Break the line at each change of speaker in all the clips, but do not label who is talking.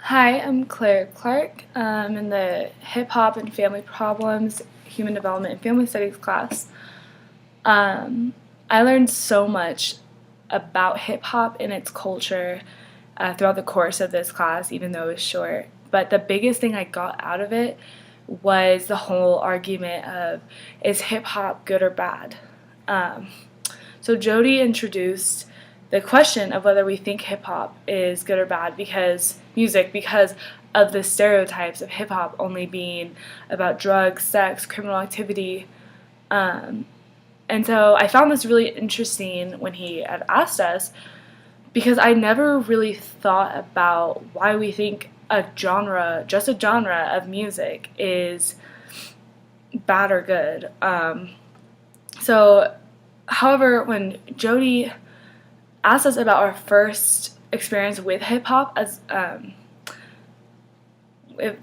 Hi, I'm Claire Clark. I'm in the Hip Hop and Family Problems, Human Development and Family Studies class. Um, I learned so much about hip hop and its culture throughout the course of this class, even though it was short. But the biggest thing I got out of it was the whole argument of, is hip hop good or bad? Um, so Jody introduced the question of whether we think hip hop is good or bad because of the stereotypes of hip hop only being about drugs, sex, criminal activity. Um, and so I found this really interesting when he had asked us, because I never really thought about why we think just a genre of music, is bad or good. However, when Jody asked us about our first experience with hip hop,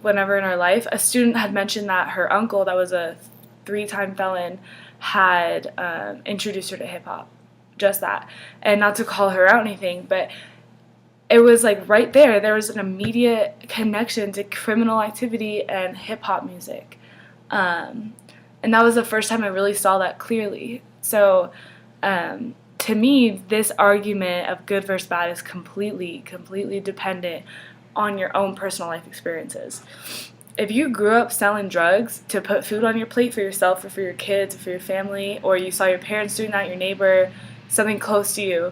whenever in our life, a student had mentioned that her uncle, that was a 3-time felon, had introduced her to hip hop. Just that. And not to call her out or anything, but it was like right there, there was an immediate connection to criminal activity and hip hop music. And that was the first time I really saw that clearly. So, to me, this argument of good versus bad is completely dependent on your own personal life experiences. If you grew up selling drugs to put food on your plate for yourself or for your kids or for your family, or you saw your parents doing that, your neighbor, something close to you,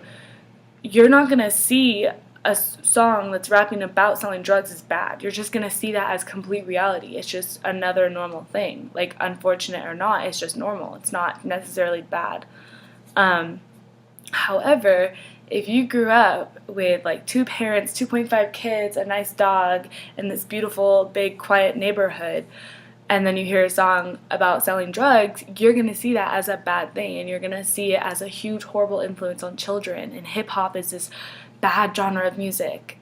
you're not going to see a song that's rapping about selling drugs as bad. You're just going to see that as complete reality. It's just another normal thing. Like, unfortunate or not, it's just normal. It's not necessarily bad. However, if you grew up with like 2 parents, 2.5 kids, a nice dog, in this beautiful, big, quiet neighborhood, and then you hear a song about selling drugs, you're going to see that as a bad thing, and you're going to see it as a huge, horrible influence on children. And hip hop is this bad genre of music.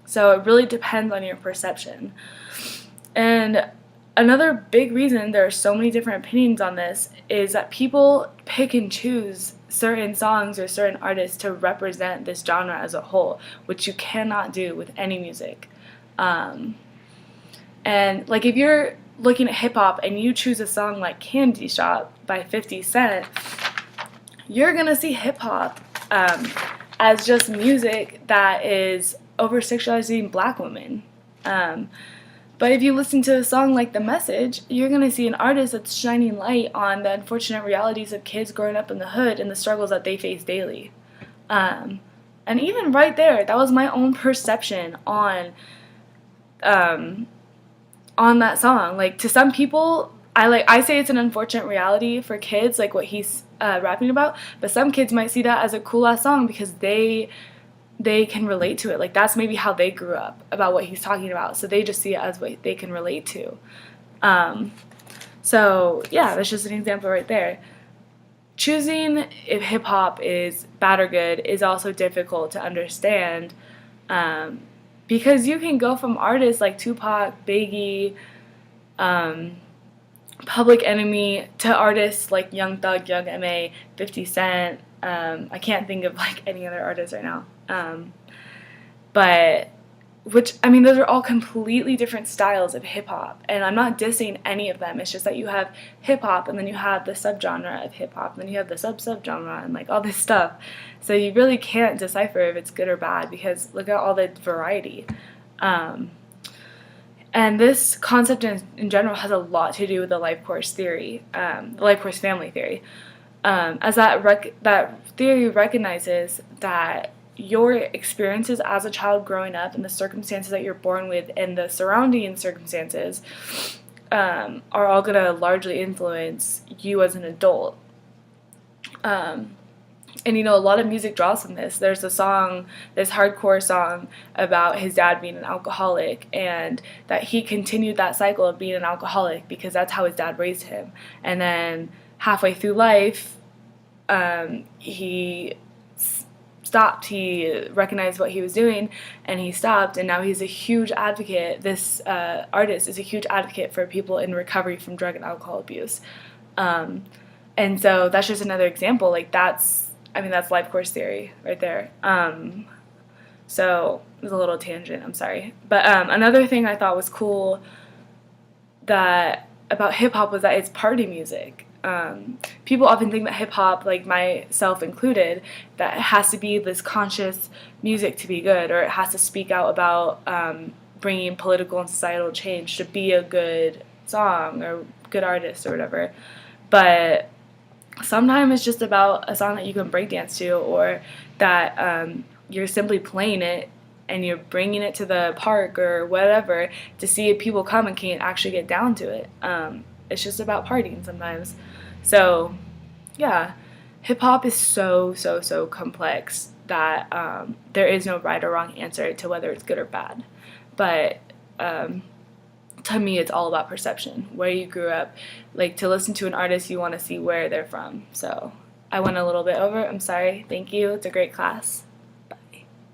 So it really depends on your perception. And another big reason there are so many different opinions on this is that people pick and choose certain songs or certain artists to represent this genre as a whole, which you cannot do with any music. And like, if you're looking at hip hop and you choose a song like Candy Shop by 50 Cent, you're gonna see hip hop as just music that is over sexualizing black women. But if you listen to a song like The Message, you're going to see an artist that's shining light on the unfortunate realities of kids growing up in the hood and the struggles that they face daily. And even right there, that was my own perception on that song. Like, to some people, I say it's an unfortunate reality for kids, like what he's rapping about, but some kids might see that as a cool ass song because they can relate to it. Like, that's maybe how they grew up about what he's talking about, so they just see it as what they can relate to. So yeah, that's just an example right there. Choosing if hip hop is bad or good is also difficult to understand, because you can go from artists like Tupac, Biggie, Public Enemy, to artists like Young Thug, Young M.A., 50 Cent. I can't think of like any other artists right now. But those are all completely different styles of hip hop, and I'm not dissing any of them. It's just that you have hip hop, and then you have the subgenre of hip hop, and then you have the subgenre, and like all this stuff. So you really can't decipher if it's good or bad, because look at all the variety. And this concept in general has a lot to do with the life course theory, the life course family theory, as that theory recognizes that your experiences as a child growing up, and the circumstances that you're born with, and the surrounding circumstances are all going to largely influence you as an adult. And a lot of music draws from this. There's a song, this hardcore song, about his dad being an alcoholic, and that he continued that cycle of being an alcoholic because that's how his dad raised him. And then halfway through life, he stopped. He recognized what he was doing, and he stopped, and now he's a huge advocate. This artist is a huge advocate for people in recovery from drug and alcohol abuse. And so that's just another example. Like, that's life course theory right there. So it was a little tangent, I'm sorry. But another thing I thought was cool that about hip hop was that it's party music. People often think that hip hop, like myself included, that it has to be this conscious music to be good, or it has to speak out about bringing political and societal change to be a good song or good artist or whatever. But sometimes it's just about a song that you can breakdance to, or that you're simply playing it and you're bringing it to the park or whatever to see if people come and can actually get down to it. It's just about partying sometimes. So, yeah, hip hop is so, so, so complex that there is no right or wrong answer to whether it's good or bad. But to me, it's all about perception, where you grew up. Like, to listen to an artist, you want to see where they're from. So I went a little bit over. I'm sorry. Thank you. It's a great class.